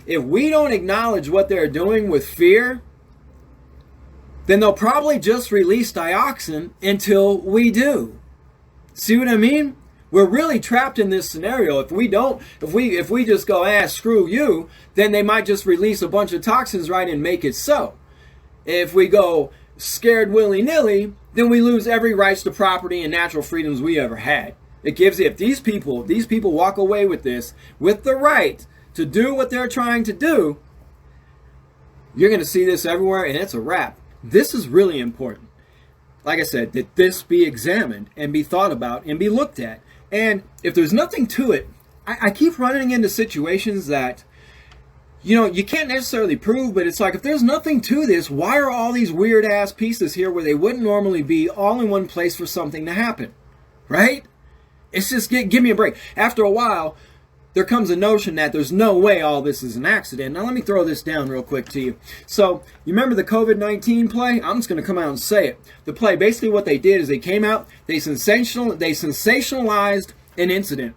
if we don't acknowledge what they're doing with fear, then they'll probably just release dioxin until we do. See what I mean? We're really trapped in this scenario. If we just go, screw you, then they might just release a bunch of toxins right and make it so. If we go scared willy-nilly, then we lose every rights to property and natural freedoms we ever had. It gives, if these people walk away with this, with the right to do what they're trying to do, you're going to see this everywhere, and it's a wrap. This is really important. Like I said, that this be examined and be thought about and be looked at. And if there's nothing to it, I keep running into situations that, you can't necessarily prove, but it's like, if there's nothing to this, why are all these weird ass pieces here where they wouldn't normally be all in one place for something to happen? Right? It's just, give me a break. After a while, there comes a notion that there's no way all this is an accident. Now let me throw this down real quick to you. So, you remember the COVID-19 play? I'm just going to come out and say it. The play, basically what they did is they came out, they sensationalized an incident.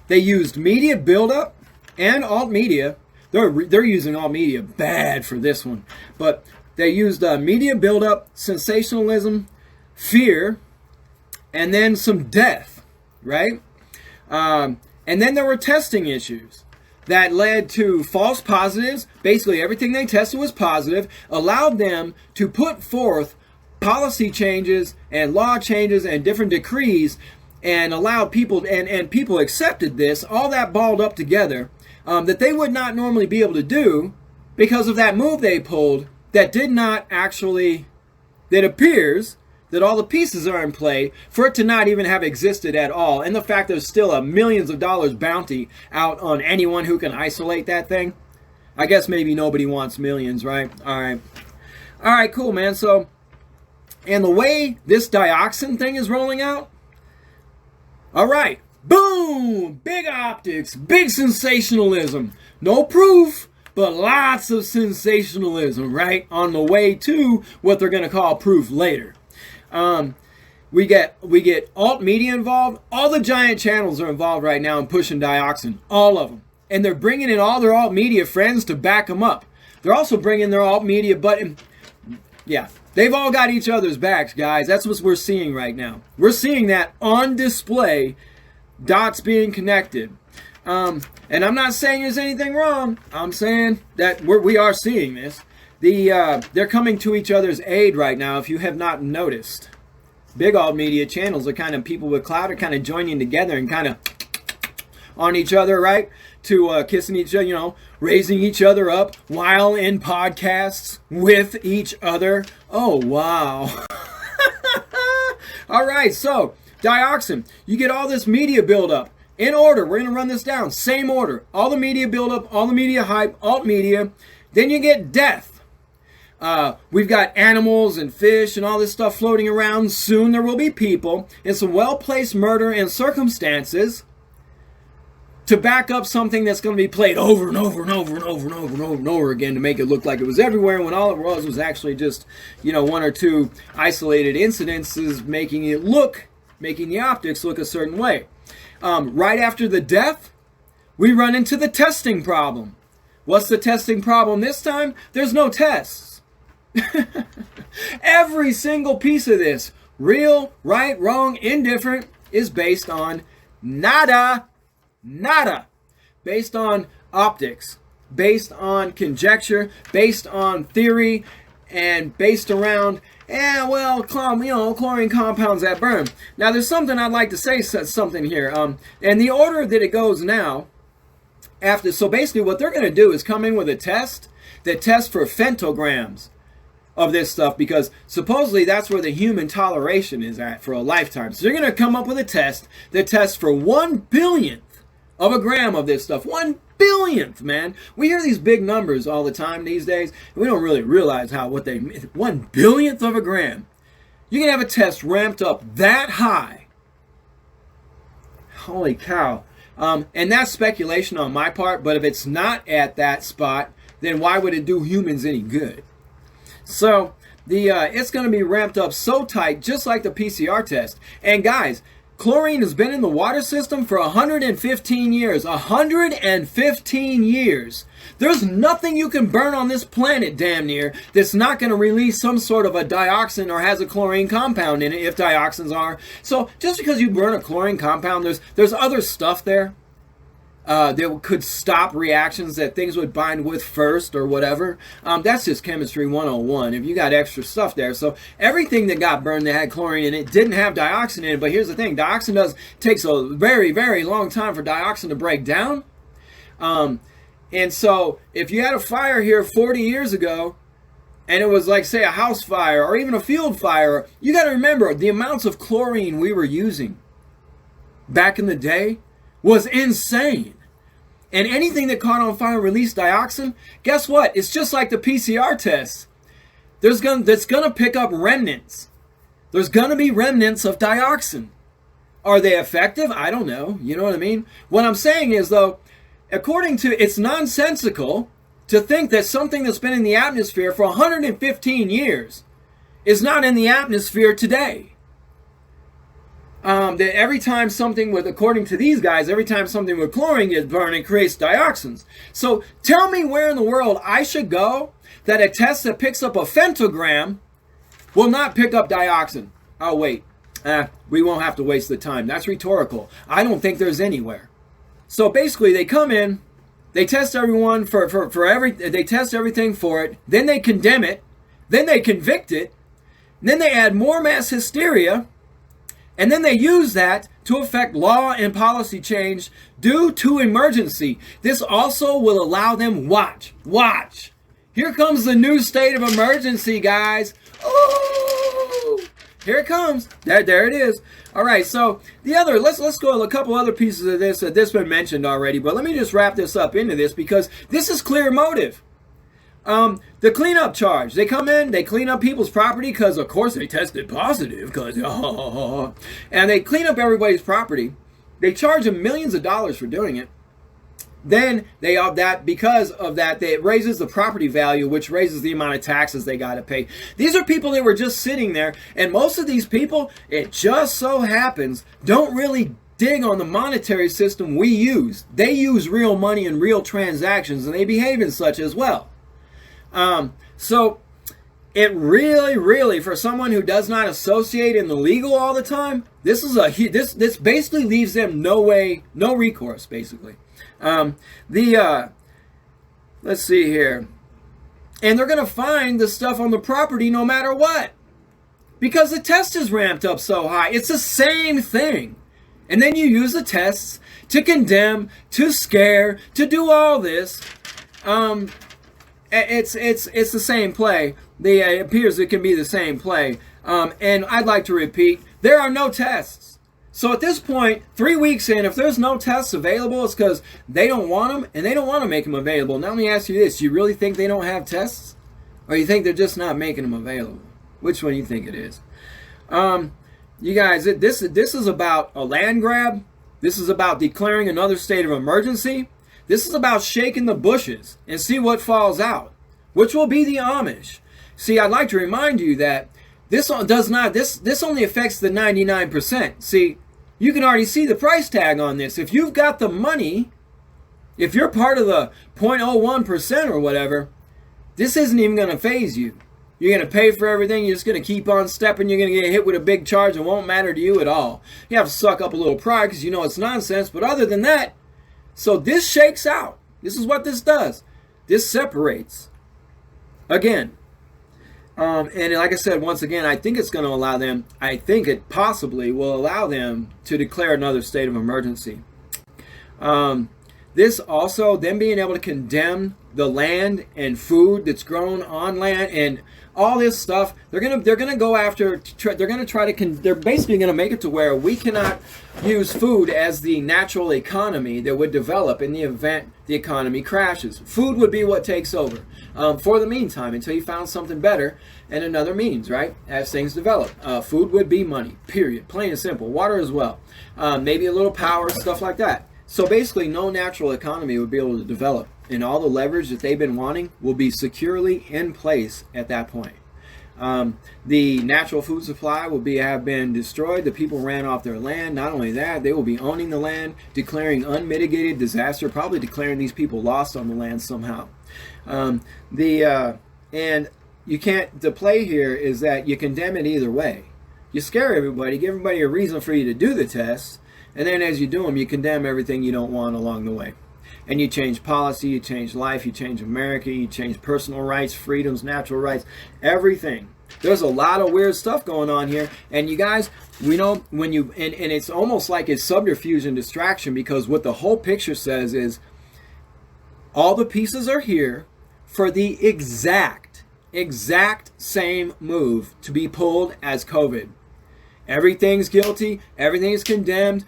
They used media buildup and alt media. They're using alt media bad for this one. But they used media buildup, sensationalism, fear, and then some death, right? And then there were testing issues that led to false positives. Basically, everything they tested was positive, allowed them to put forth policy changes and law changes and different decrees, and allowed people, and people accepted this, all that balled up together, that they would not normally be able to do because of that move they pulled that did not actually, that appears that all the pieces are in play for it to not even have existed at all. And the fact there's still a millions of dollars bounty out on anyone who can isolate that thing. I guess maybe nobody wants millions, right? All right, cool, man. So, and the way this dioxin thing is rolling out, all right, boom, big optics, big sensationalism. No proof, but lots of sensationalism, right? On the way to what they're going to call proof later. We get alt media involved. All the giant channels are involved right now in pushing dioxin. All of them. And they're bringing in all their alt media friends to back them up. They're also bringing their alt media button. Yeah, they've all got each other's backs, guys. That's what we're seeing right now. We're seeing that on display, dots being connected. And I'm not saying there's anything wrong. I'm saying that we are seeing this. They're coming to each other's aid right now, if you have not noticed. Big alt media channels are kind of, people with clout are kind of joining together and kind of on each other, right? To kissing each other, raising each other up while in podcasts with each other. Oh, wow. All right, so dioxin. You get all this media buildup. In order, we're going to run this down. Same order. All the media buildup, all the media hype, alt media. Then you get death. We've got animals and fish and all this stuff floating around. Soon there will be people in some well-placed murder and circumstances to back up something that's going to be played over and over and over and over and over and over and over again to make it look like it was everywhere, when all it was actually just, one or two isolated incidences making the optics look a certain way. Right after the death, we run into the testing problem. What's the testing problem this time? There's no tests. Every single piece of this, real, right, wrong, indifferent, is based on nada. Based on optics, based on conjecture, based on theory, and based around, chlorine compounds that burn. Now, there's something I'd like to say something here. And the order that it goes now, so basically what they're going to do is come in with a test that tests for femtograms of this stuff, because supposedly that's where the human toleration is at for a lifetime. So they're going to come up with a test that tests for 1/100000th of a gram of this stuff. 1/100000th, man. We hear these big numbers all the time these days, and we don't really realize what they mean. 1/100000th of a gram. You can have a test ramped up that high. Holy cow. And that's speculation on my part, but if it's not at that spot, then why would it do humans any good? So, it's going to be ramped up so tight, just like the PCR test. And guys, Chlorine has been in the water system for 115 years. 115 years. There's nothing you can burn on this planet, damn near, that's not going to release some sort of a dioxin or has a chlorine compound in it, if dioxins are. So just because you burn a chlorine compound, there's other stuff there that could stop reactions that things would bind with first or whatever. That's just chemistry 101 if you got extra stuff there. So everything that got burned that had chlorine in it didn't have dioxin in it. But here's the thing, dioxin takes a very, very long time for dioxin to break down. And so if you had a fire here 40 years ago, and it was like, say, a house fire or even a field fire, you got to remember the amounts of chlorine we were using back in the day was insane. And anything that caught on fire released dioxin. Guess what? It's just like the PCR test. That's going to pick up remnants. There's going to be remnants of dioxin. Are they effective? I don't know. You know what I mean? What I'm saying is, though, according to, it's nonsensical to think that something that's been in the atmosphere for 115 years is not in the atmosphere today. That every time something with, according to these guys, every time something with chlorine gets burned, it creates dioxins. So tell me where in the world I should go that a test that picks up a femtogram will not pick up dioxin. Oh, wait. We won't have to waste the time. That's rhetorical. I don't think there's anywhere. So basically, they come in, they test everyone they test everything for it, then they condemn it, then they convict it, then they add more mass hysteria, and then they use that to affect law and policy change due to emergency. This also will allow them, watch. Here comes the new state of emergency, guys. Oh, here it comes. There it is. All right, so let's go a couple other pieces of this that's been mentioned already, but let me just wrap this up into this because this is clear motive. The cleanup charge. They come in, they clean up people's property because, of course, they tested positive. And they clean up everybody's property. They charge them millions of dollars for doing it. Then because of that, it raises the property value, which raises the amount of taxes they got to pay. These are people that were just sitting there, and most of these people, it just so happens, don't really dig on the monetary system we use. They use real money and real transactions, and they behave in such as well. So it really, for someone who does not associate in the legal all the time, this basically leaves them no recourse, basically. Let's see here. And they're going to find the stuff on the property no matter what, because the test is ramped up so high. It's the same thing. And then you use the tests to condemn, to scare, to do all this. It's the same play. It appears it can be the same play. And I'd like to repeat, there are no tests. So at this point, 3 weeks in, if there's no tests available, it's because they don't want them and they don't want to make them available. Now let me ask you this. Do you really think they don't have tests? Or you think they're just not making them available? Which one do you think it is? You guys, this is about a land grab. This is about declaring another state of emergency. This is about shaking the bushes and see what falls out, which will be the Amish. See, I'd like to remind you that this only affects the 99%. See, you can already see the price tag on this. If you've got the money, if you're part of the 0.01% or whatever, this isn't even going to faze you. You're going to pay for everything. You're just going to keep on stepping. You're going to get hit with a big charge. It won't matter to you at all. You have to suck up a little pride because you know it's nonsense. But other than that, so this shakes out. This is what this does. This separates. Again. And like I said, once again, I think it's going to allow them, I think it possibly will allow them to declare another state of emergency. This also, them being able to condemn the land and food that's grown on land and all this stuff, they're gonna go after. They're gonna try to. They're basically gonna make it to where we cannot use food as the natural economy that would develop in the event the economy crashes. Food would be what takes over for the meantime until you found something better and another means, right? As things develop, food would be money. Period. Plain and simple. Water as well. Maybe a little power, stuff like that. So basically, no natural economy would be able to develop. And all the leverage that they've been wanting will be securely in place at that point. The natural food supply will have been destroyed. The people ran off their land. Not only that, they will be owning the land, declaring unmitigated disaster, probably declaring these people lost on the land somehow. And you can't. The play here is that you condemn it either way. You scare everybody, give everybody a reason for you to do the tests, and then as you do them, you condemn everything you don't want along the way. And you change policy, you change life, you change America, you change personal rights, freedoms, natural rights, everything. There's a lot of weird stuff going on here. And you guys, we know when you, and it's almost like it's subterfuge and distraction, because what the whole picture says is all the pieces are here for the exact same move to be pulled as COVID. Everything's guilty, everything's condemned,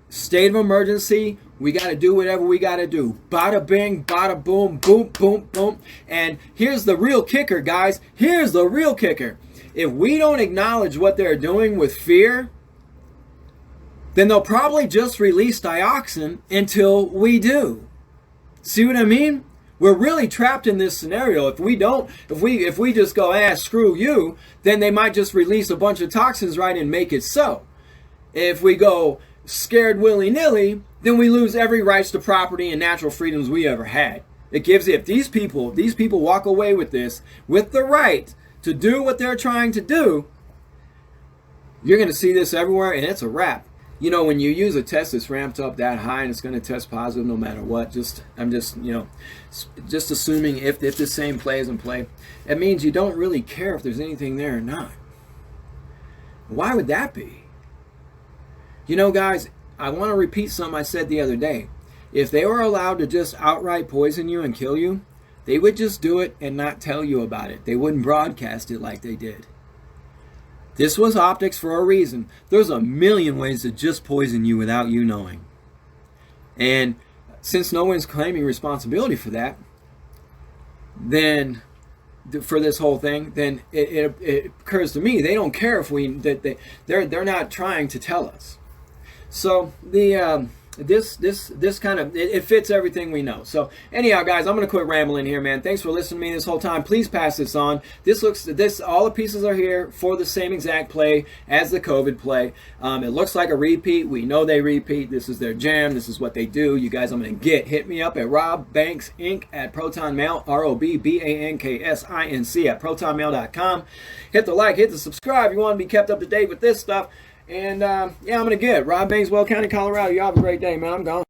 state of emergency, we got to do whatever we got to do. Bada bing, bada boom, boom, boom, boom. And here's the real kicker, guys. Here's the real kicker. If we don't acknowledge what they're doing with fear, then they'll probably just release Dioxin until we do. See what I mean? We're really trapped in this scenario. If we just go, screw you, then they might just release a bunch of toxins right and make it so. If we go scared willy-nilly, then we lose every rights to property and natural freedoms we ever had. It gives, if these people walk away with this, with the right to do what they're trying to do, you're going to see this everywhere, and it's a wrap. You know, when you use a test that's ramped up that high and it's going to test positive no matter what, I'm just assuming if the same play is in play, it means you don't really care if there's anything there or not. Why would that be? You know, guys, I want to repeat something I said the other day. If they were allowed to just outright poison you and kill you, they would just do it and not tell you about it. They wouldn't broadcast it like they did. This was optics for a reason. There's a million ways to just poison you without you knowing. And since no one's claiming responsibility for that, then for this whole thing, then it occurs to me they don't care if they're not trying to tell us. So this kind of it fits everything we know. So anyhow, guys, I'm gonna quit rambling here, man. Thanks for listening to me this whole time. Please pass this on. All the pieces are here for the same exact play as the COVID play. It looks like a repeat. We know they repeat. This is their jam. This is what they do. You guys, I'm gonna hit me up at Rob Banks Inc. at Proton Mail, ROBBANKSINC at protonmail.com. Hit the like, hit the subscribe. You want to be kept up to date with this stuff. And, yeah, I'm going to get Rob Banks, Well County, Colorado. You have a great day, man. I'm gone.